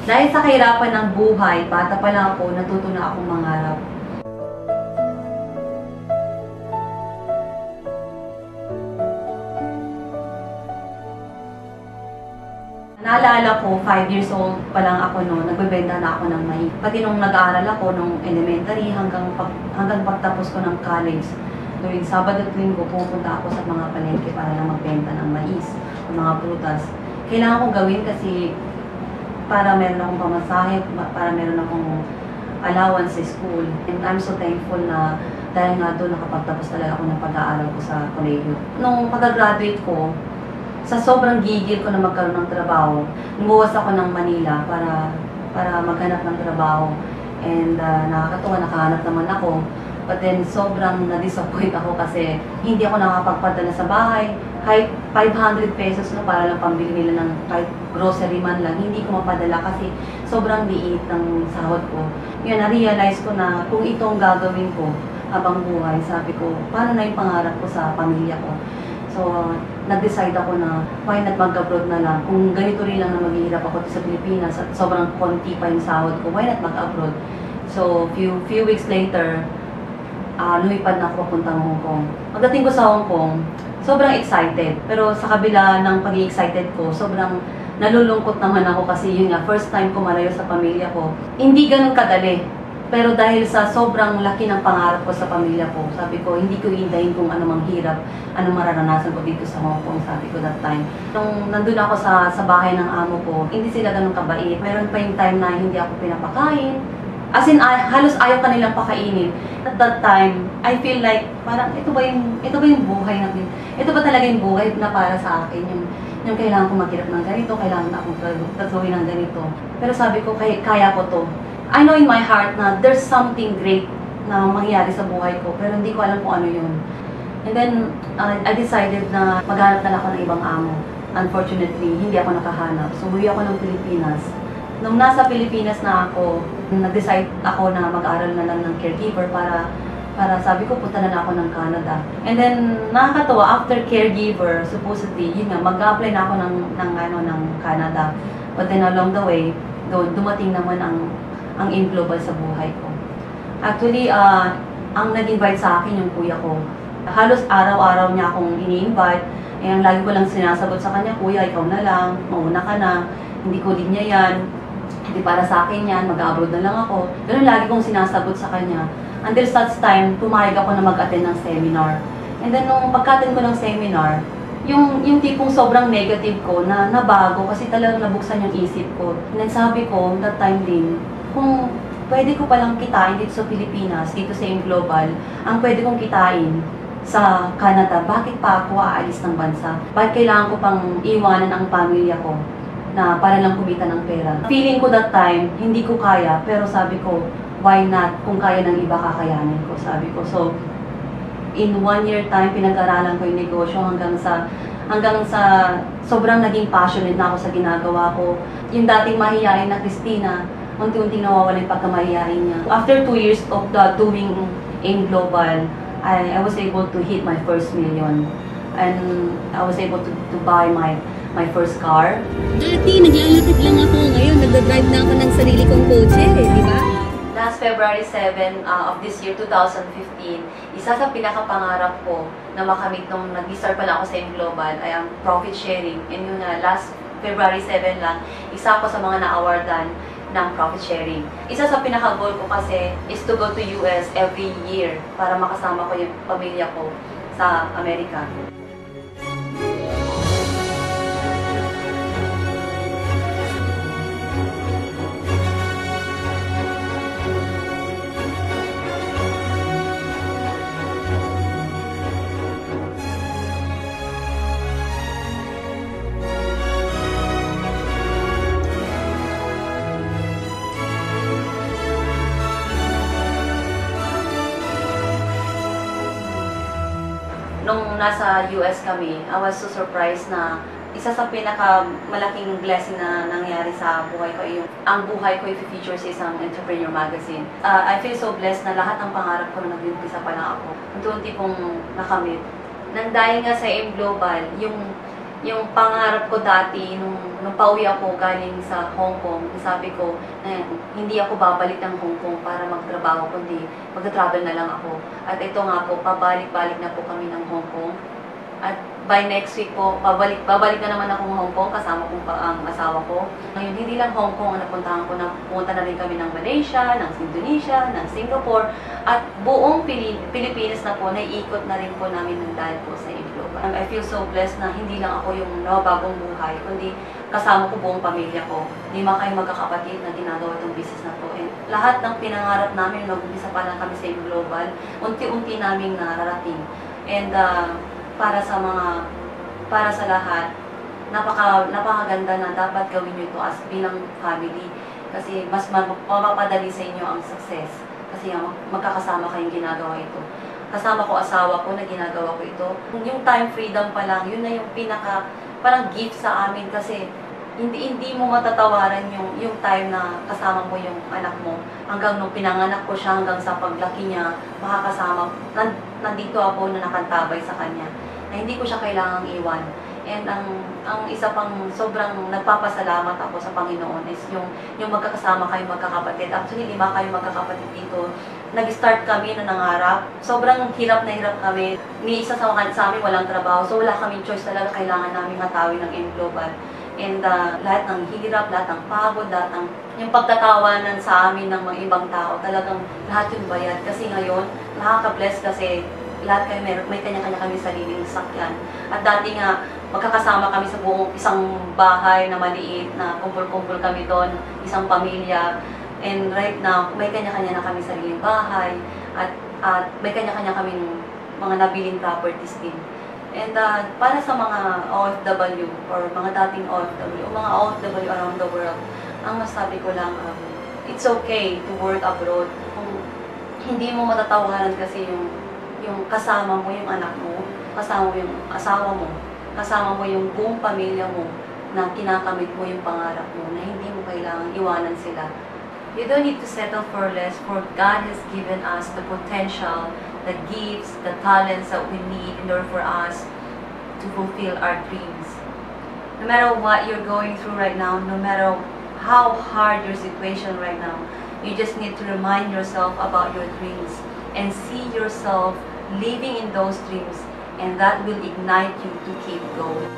Dahil sa kahirapan ng buhay, bata pa lang ako, natuto na akong mangarap. Naalala ko, 5 years old pa lang ako noon, nagbebenta na ako ng mais. Pati nung nag-aaral ako, nung elementary hanggang pagtapos ko ng college, tuwing Sabado at Linggo, pupunta ako sa mga palengke para lang magbenta ng mais o mga prutas. Kailangan kong gawin kasi para meron akong pamasahe, para meron akong allowance sa school. And I'm so thankful na dahil nga doon nakapagtapos talaga ako ng pag-aaral ko sa kolehiyo. Nung pag-graduate ko, sa sobrang gigil ko na magkaroon ng trabaho, lumuwas ako ng Manila para maghanap ng trabaho. And nakakatuwa, nakahanap naman ako. But then, sobrang na-disappoint ako kasi hindi ako nakapagpadala sa bahay. Kahit 500 pesos na para lang pambili nila ng kahit grocery man lang, hindi ko mapadala kasi sobrang liit ng sahod ko. Yun, na-realize ko na kung itong gagawin ko habang buhay, sabi ko, paano na yung pangarap ko sa pamilya ko? So, nag-decide ako na why not mag-abroad na lang. Kung ganito rin lang na maghihirap ako sa Pilipinas at sobrang konti pa yung sahod ko, why not mag-abroad? So, few weeks later, lumipad na ako papuntang Hong Kong. Pagdating ko sa Hong Kong, sobrang excited. Pero sa kabila ng pag-excited ko, sobrang nalulungkot naman ako kasi yun nga, first time ko malayo sa pamilya ko. Hindi ganun kadali. Pero dahil sa sobrang laki ng pangarap ko sa pamilya ko, sabi ko, hindi ko iindahin kung anumang hirap, anong mararanasan ko dito sa Hong Kong, sabi ko that time. Nung nandun ako sa bahay ng amo ko, hindi sila ganun kabait. Meron pa yung time na hindi ako pinapakain. As in, halos ayaw kanilang pakainin. At that time, I feel like, parang, ito ba yung buhay natin? Ito ba talaga yung buhay na para sa akin? Yung kailangan ko maghirap ng ganito, kailangan akong tatuhin ng ganito. Pero sabi ko, kaya ko to. I know in my heart na there's something great na mangyayari sa buhay ko, pero hindi ko alam kung ano yun. And then, I decided na maghanap na lang ako ng ibang amo. Unfortunately, hindi ako nakahanap. So, umuwi ako ng Pilipinas. Nung nasa Pilipinas na ako, nag-decide ako na mag-aral na lang ng caregiver para sabi ko, punta na ako ng Canada. And then, nakakatawa, after caregiver, supposedly, yun nga, mag-apply na ako ng Canada. But then, along the way, dumating naman ang In Global sa buhay ko. Actually, ang nag-invite sa akin yung kuya ko. Halos araw-araw niya akong ini-invite. Eh, ang lagi ko lang sinasagot sa kanya, kuya, ikaw na lang, mauna ka na, hindi ko din niya yan, hindi para sa akin yan, mag-abroad na lang ako. Ganun lagi kong sinasagot sa kanya. Until such time, pumayag ako na mag-attend ng seminar. And then, nung pagka-attend ko ng seminar, yung tipong sobrang negative ko na nabago kasi talagang nabuksan yung isip ko. And then sabi ko, that time din, kung pwede ko palang kitain dito sa Pilipinas, dito sa In Global, ang pwede kong kitain sa Canada, bakit pa ako aalis ng bansa? Bakit kailangan ko pang iwanan ang pamilya ko na para lang kumita ng pera? Feeling ko that time, hindi ko kaya, pero sabi ko, why not? Kung kaya ng iba, kakayanin ko, sabi ko. So, in 1 year time, pinag-aralan ko yung negosyo hanggang sa sobrang naging passionate na ako sa ginagawa ko. Yung dating mahihain na Christina, unti-unti nawawala yung pagkamahihain niya. After 2 years of doing In Global, I was able to hit my first million. And I was able to buy my first car. Dati, naglalakad lang ako. Ngayon, nagdadrive na ako ng sarili kong kotse, di ba? Last February 7 of this year, 2015, isa sa pinakapangarap ko na makamit nung nag-start pa lang ako sa In Global ay ang profit sharing. And yun nga, last February 7 lang, isa ako sa mga na-awardan ng profit sharing. Isa sa pinaka-goal ko kasi is to go to US every year para makasama ko yung pamilya ko sa Amerika. Nung nasa US kami, I was so surprised na isa sa pinakamalaking blessing na nangyari sa buhay ko yung ang buhay ko i-feature sa isang entrepreneur magazine. I feel so blessed na lahat ng pangarap ko na nag-umpisa pa lang ako. Unti-unti kong nakamit. Nang dahil nga sa In Global, yung pangarap ko dati, nung pauwi ako galing sa Hong Kong, sabi ko, hindi ako babalik ng Hong Kong para magtrabaho, kundi mag-travel na lang ako. At ito nga po, pabalik-balik na po kami ng Hong Kong. At by next week po, babalik na naman akong Hong Kong, kasama ko pa ang asawa ko. Ngayon, hindi lang Hong Kong ang napuntahan ko, pumunta na rin kami ng Malaysia, ng Indonesia, ng Singapore, at buong Pilipinas na po, naiikot na rin po namin ng dahil po sa Global. I feel so blessed na hindi lang ako yung nabagong buhay, kundi kasama ko buong pamilya ko. 5 kayo magkakapatid na ginagawa itong business na to. And lahat ng pinangarap namin, nag-umpisa pa lang kami sa Global, unti-unti naming nararating. And para sa lahat, napakaganda na dapat gawin nyo ito as bilang family. Kasi mas mapapadali sa inyo ang success. Kasi magkakasama kayong ginagawa ito. Kasama ko asawa ko na ginagawa ko ito. Yung time freedom pa lang, yun na yung parang gift sa amin kasi hindi mo matatawaran yung time na kasama mo yung anak mo. Hanggang nung pinanganak ko siya, hanggang sa paglaki niya, makakasama. Nandito ako na nakantabay sa kanya. Na hindi ko siya kailangang iwan. And ang isa pang sobrang nagpapasalamat ako sa Panginoon is yung magkakasama kayo magkakapatid. Actually, 5 kayo magkakapatid dito. Nag-start kami na nangarap. Sobrang hirap na hirap kami. Ni isa sa amin walang trabaho. So wala kaming choice talaga. Kailangan namin matawin ng Global. And lahat ng hirap, lahat ng pagod, lahat ng yung pagtatawanan sa amin ng mga ibang tao, talagang lahat yung bayad. Kasi ngayon, nakaka-bless kasi lahat kayo may kanya-kanya kami sariling sakyan. At dati nga, magkakasama kami sa buong isang bahay na maliit, na kumpul-kumpul kami doon, isang pamilya. And right now, may kanya-kanya na kami sariling bahay, at may kanya-kanya kaming mga nabiling properties din. And para sa mga OFW or mga dating OFW o mga OFW around the world, ang masabi ko lang, it's okay to work abroad. Kung hindi mo matatawaran kasi yung kasama mo yung anak mo, kasama mo yung asawa mo, kasama mo yung buong pamilya mo na kinakamit mo yung pangarap mo na hindi mo kailangan iwanan sila. You don't need to settle for less, for God has given us the potential, the gifts, the talents that we need in order for us to fulfill our dreams. No matter what you're going through right now, no matter how hard your situation right now, you just need to remind yourself about your dreams and see yourself living in those dreams, and that will ignite you to keep going.